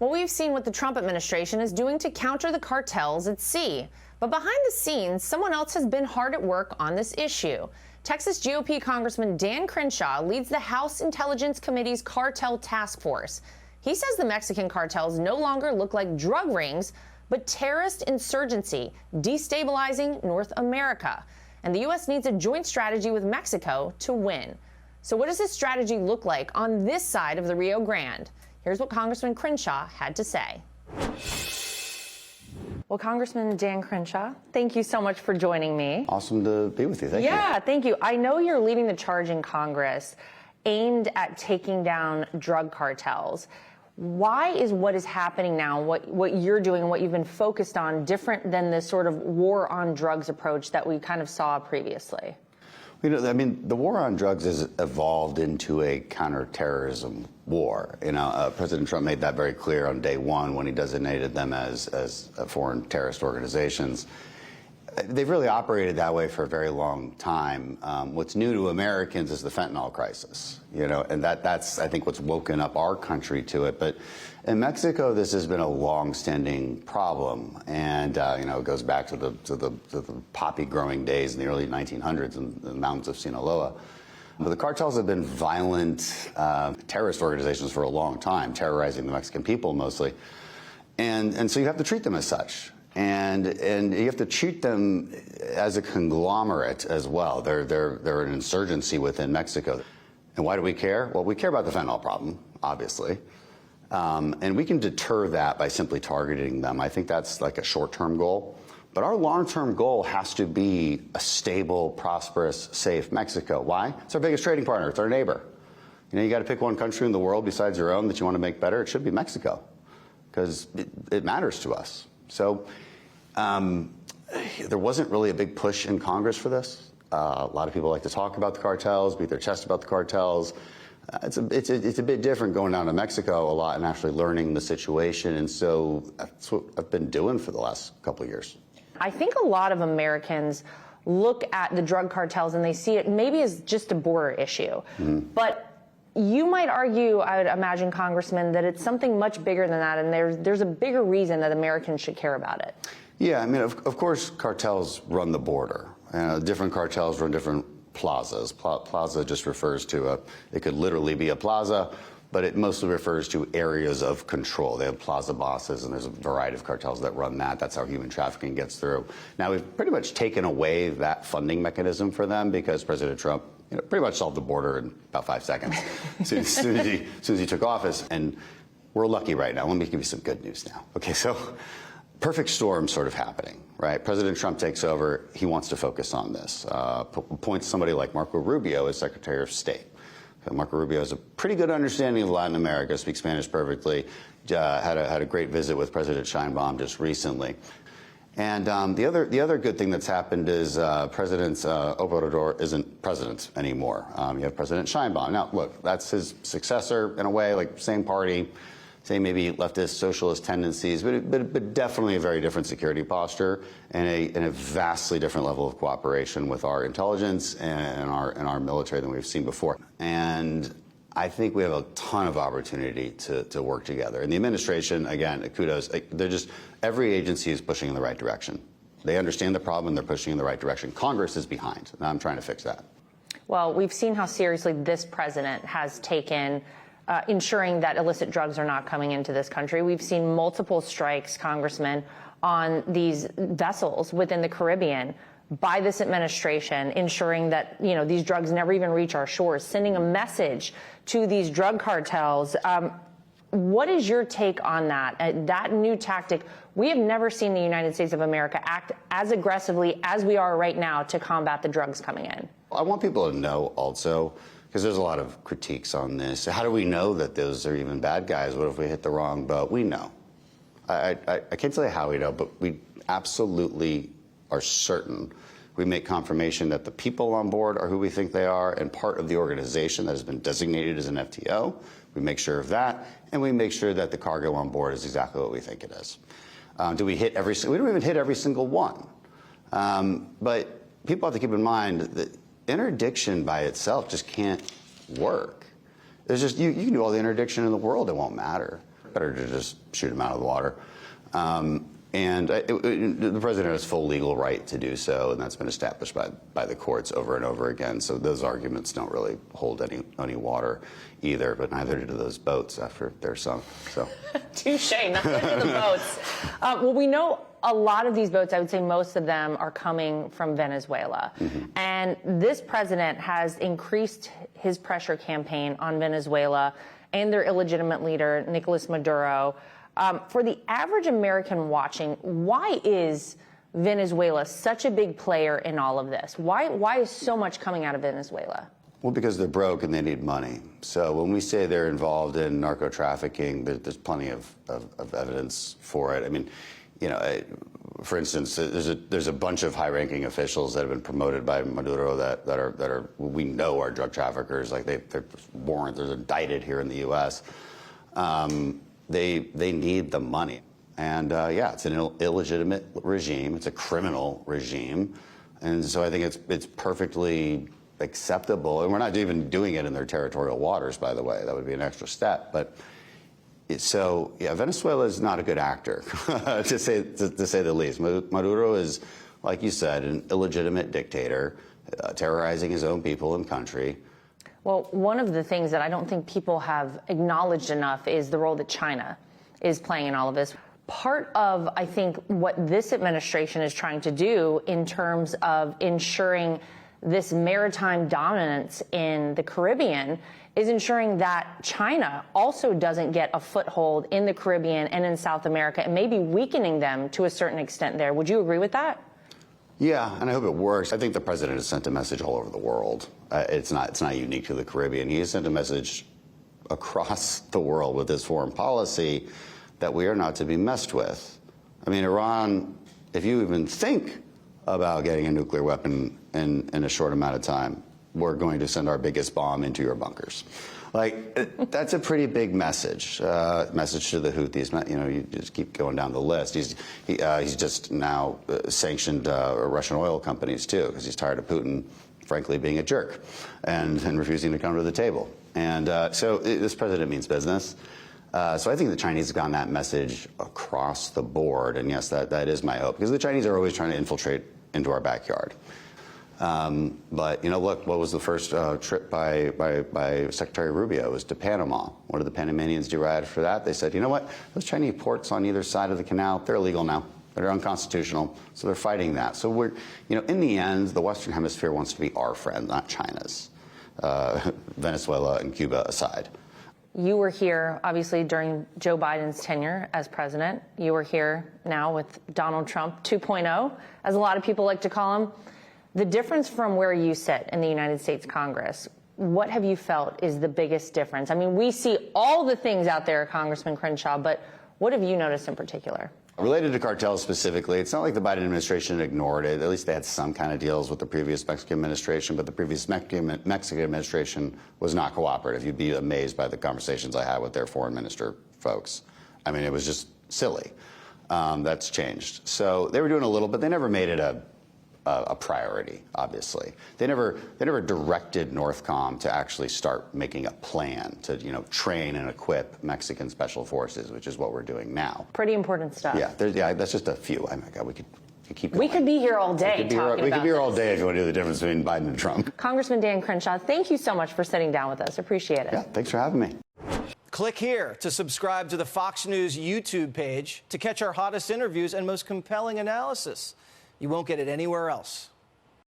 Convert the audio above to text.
Well, we've seen what the Trump administration is doing to counter the cartels at sea. But behind the scenes, someone else has been hard at work on this issue. Texas GOP Congressman Dan Crenshaw leads the House Intelligence Committee's Cartel Task Force. He says the Mexican cartels no longer look like drug rings, but terrorist insurgency, destabilizing North America. And the U.S. needs a joint strategy with Mexico to win. So what does this strategy look like on this side of the Rio Grande? Here's what Congressman Crenshaw had to say. Well, Congressman Dan Crenshaw, thank you so much for joining me. Awesome to be with you. Thank you. Yeah, thank you. I know you're leading the charge in Congress aimed at taking down drug cartels. Why is what is happening now, what you're doing and what you've been focused on, different than the sort of war on drugs approach that we kind of saw previously? You know, I mean, the war on drugs has evolved into a counterterrorism war. You know, President Trump made that very clear on day one when he designated them as foreign terrorist organizations. They've really operated that way for a very long time. What's new to Americans is the fentanyl crisis, you know, and that's, I think, what's woken up our country to it. But in Mexico, this has been a long-standing problem, and you know, it goes back to the poppy-growing days in the early 1900s in the mountains of Sinaloa. But the cartels have been violent terrorist organizations for a long time, terrorizing the Mexican people mostly, and so you have to treat them as such. And you have to treat them as a conglomerate as well. They're an insurgency within Mexico. And why do we care? Well, we care about the fentanyl problem, obviously. And we can deter that by simply targeting them. I think that's like a short-term goal. But our long-term goal has to be a stable, prosperous, safe Mexico. Why? It's our biggest trading partner. It's our neighbor. You know, you got to pick one country in the world besides your own that you want to make better. It should be Mexico, because it matters to us. So there wasn't really a big push in Congress for this. A lot of people like to talk about the cartels, beat their chest about the cartels. It's a bit different going down to Mexico a lot and actually learning the situation. And so that's what I've been doing for the last couple of years. I think a lot of Americans look at the drug cartels and they see it maybe as just a border issue. Mm-hmm. But you might argue, I would imagine, Congressman, that it's something much bigger than that, and there's a bigger reason that Americans should care about it. Yeah, I mean, of course, cartels run the border. Different cartels run different plazas. Plaza just refers to it could literally be a plaza, but it mostly refers to areas of control. They have plaza bosses, and there's a variety of cartels that run that. That's how human trafficking gets through. Now, we've pretty much taken away that funding mechanism for them because President Trump, you know, pretty much solved the border in about 5 seconds as soon as he took office. And we're lucky right now. Let me give you some good news now. Okay, so perfect storm sort of happening, right? President Trump takes over. He wants to focus on this. Appoints somebody like Marco Rubio as Secretary of State. Marco Rubio has a pretty good understanding of Latin America, speaks Spanish perfectly, had a great visit with President Sheinbaum just recently. And the other good thing that's happened is President Obrador isn't president anymore. You have President Sheinbaum. Now, look, that's his successor in a way, like same party, same maybe leftist socialist tendencies, but definitely a very different security posture and a vastly different level of cooperation with our intelligence and our military than we've seen before. And I think we have a ton of opportunity to work together. And the administration, again, kudos, every agency is pushing in the right direction. They understand the problem and they're pushing in the right direction. Congress is behind, and I'm trying to fix that. Well, we've seen how seriously this president has taken ensuring that illicit drugs are not coming into this country. We've seen multiple strikes, Congressman, on these vessels within the Caribbean by this administration, ensuring that, you know, these drugs never even reach our shores, sending a message to these drug cartels. What is your take on that? That new tactic? We have never seen the United States of America act as aggressively as we are right now to combat the drugs coming in. I want people to know also, because there's a lot of critiques on this. How do we know that those are even bad guys? What if we hit the wrong boat? We know. I can't tell you how we know, but we absolutely are certain. We make confirmation that the people on board are who we think they are and part of the organization that has been designated as an FTO. We make sure of that, and we make sure that the cargo on board is exactly what we think it is. Do we hit every? We don't even hit every single one. But people have to keep in mind that interdiction by itself just can't work. There's just you can do all the interdiction in the world, it won't matter. better to just shoot them out of the water. The president has full legal right to do so, and that's been established by the courts over and over again. So those arguments don't really hold any water either, but neither do those boats after they're sunk. So. Touche, nothing to the boats. Well, we know a lot of these boats, I would say most of them, are coming from Venezuela. Mm-hmm. And this president has increased his pressure campaign on Venezuela and their illegitimate leader, Nicolas Maduro. For the average American watching, why is Venezuela such a big player in all of this? Why is so much coming out of Venezuela? Well, because they're broke and they need money. So when we say they're involved in narco trafficking, there's plenty of evidence for it. I mean, you know, for instance, there's a bunch of high-ranking officials that have been promoted by Maduro that are we know are drug traffickers. Like they're indicted here in the U.S. They need the money, and yeah, it's an illegitimate regime. It's a criminal regime, and so I think it's perfectly acceptable. And we're not even doing it in their territorial waters, by the way. That would be an extra step. But so yeah, Venezuela is not a good actor, to say the least. Maduro is, like you said, an illegitimate dictator, terrorizing his own people and country. Well, one of the things that I don't think people have acknowledged enough is the role that China is playing in all of this. Part of, I think, what this administration is trying to do in terms of ensuring this maritime dominance in the Caribbean is ensuring that China also doesn't get a foothold in the Caribbean and in South America, and maybe weakening them to a certain extent there. Would you agree with that? Yeah, and I hope it works. I think the president has sent a message all over the world. It's not unique to the Caribbean. He has sent a message across the world with his foreign policy that we are not to be messed with. I mean, Iran, if you even think about getting a nuclear weapon in a short amount of time, we're going to send our biggest bomb into your bunkers. Like, that's a pretty big message. Message to the Houthis. You know, you just keep going down the list. He's just now sanctioned Russian oil companies too, because he's tired of Putin, frankly, being a jerk and refusing to come to the table. And so this president means business. So I think the Chinese have gotten that message across the board. And yes, that is my hope, because the Chinese are always trying to infiltrate into our backyard. But, you know, look, what was the first trip by Secretary Rubio? It was to Panama. What did the Panamanians do right after that? They said, you know what, those Chinese ports on either side of the canal, they're illegal now. They're unconstitutional, so they're fighting that. So we're, you know, in the end, the Western Hemisphere wants to be our friend, not China's, Venezuela and Cuba aside. You were here, obviously, during Joe Biden's tenure as president. You were here now with Donald Trump 2.0, as a lot of people like to call him. The difference from where you sit in the United States Congress, what have you felt is the biggest difference? I mean, we see all the things out there, Congressman Crenshaw, but what have you noticed in particular? Related to cartels specifically, it's not like the Biden administration ignored it. At least they had some kind of deals with the previous Mexican administration, but the previous Mexican administration was not cooperative. You'd be amazed by the conversations I had with their foreign minister folks. I mean, it was just silly. That's changed. So they were doing a little, but they never made it a priority, obviously. They never directed NORTHCOM to actually start making a plan to, you know, train and equip Mexican special forces, which is what we're doing now. Pretty important stuff. Yeah, that's just a few. Oh my God, we could keep going. We could be here all day talking about this. We could be here all day if you want to know the difference between Biden and Trump. Congressman Dan Crenshaw, thank you so much for sitting down with us. Appreciate it. Yeah, thanks for having me. Click here to subscribe to the Fox News YouTube page to catch our hottest interviews and most compelling analysis. You won't get it anywhere else.